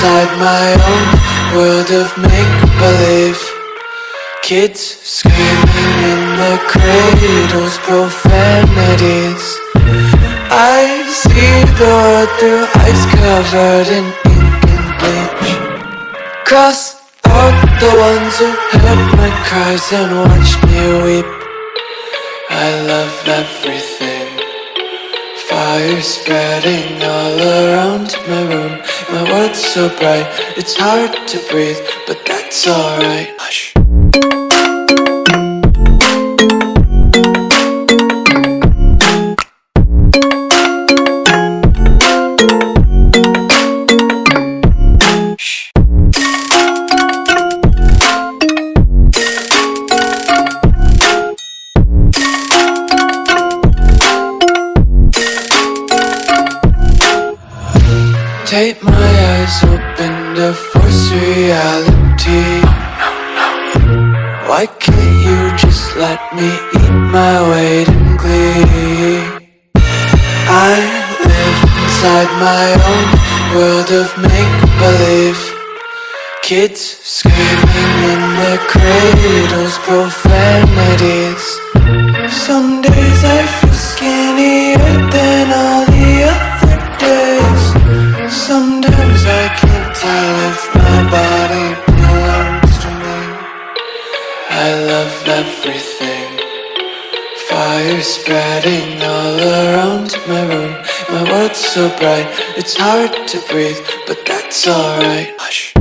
inside my own world of make-believe. Kids screaming in the cradles, profanities. I see the world through ice covered in ink and bleach. Cross out the ones who heard my cries and watched me weep. I love everything. Fire spreading all around my room. My world's so bright, it's hard to breathe, but that's alright. Hush. Tape my eyes open to force reality. Why can't you just let me eat my weight in glee? I live inside my own world of make-believe. Kids screaming in the cradles, profanities. Some days I feel skinnier than all the other days. Sometimes I can't tell if my body belongs to me. I love everything. Fire spreading all around my room. My world's so bright, it's hard to breathe, but that's alright. Hush.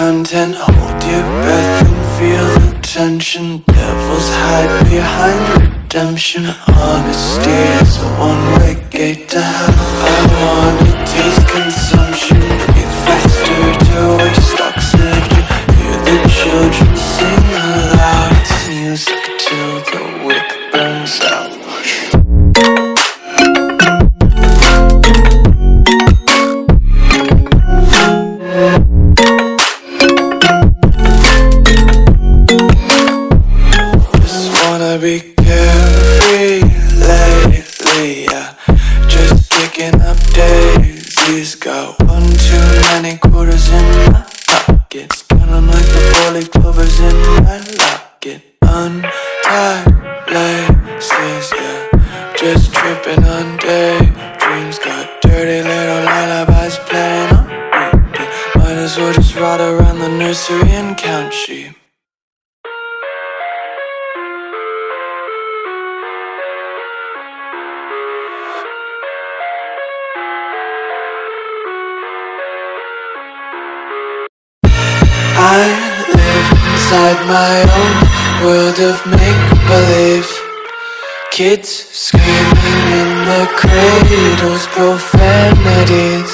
Content, hold your breath and feel the tension. Devils hide behind redemption. Honesty is a one-way gate to hell. I wanna taste consumption. Breathe faster to waste oxygen. Hear the children sing aloud. It's music till the wick burns out. Be carefree lately, yeah. Just picking up daisies. Got one too many quarters in my pockets. Count 'em like the 4-leaf clovers in my locket. Untied laces, yeah. Just tripping on daydreams. Got dirty little lullabies playing on repeat. Might as well just ride around the nursery and count sheep. I live inside my own world of make-believe. Kids screaming in the cradles, profanities.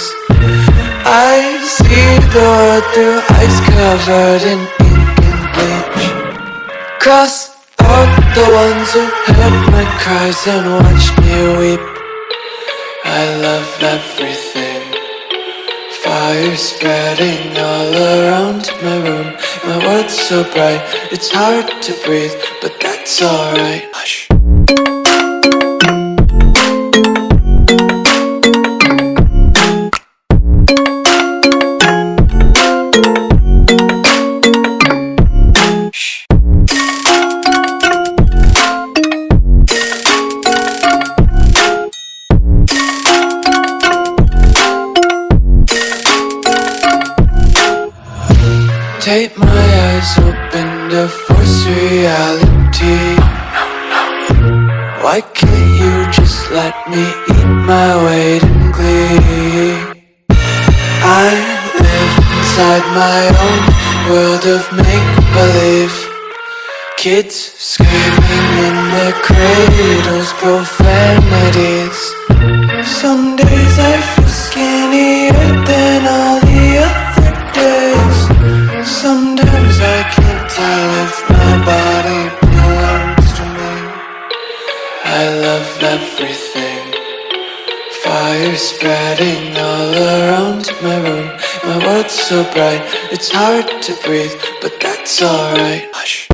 I see the world through ice covered in ink and bleach. Cross out the ones who heard my cries and watched me weep. I love everything. Fire spreading all around my room. My world's so bright, it's hard to breathe, but that's alright. Hush. Tape my eyes open to force reality. Why can't you just let me eat my weight in glee? I live inside my own world of make-believe. Kids screaming in the cradles, profanities. Some days I feel skinnier than all the other days. Sometimes I can't tell if my everything. Fire spreading all around my room. My world's so bright, it's hard to breathe, but that's alright. Hush.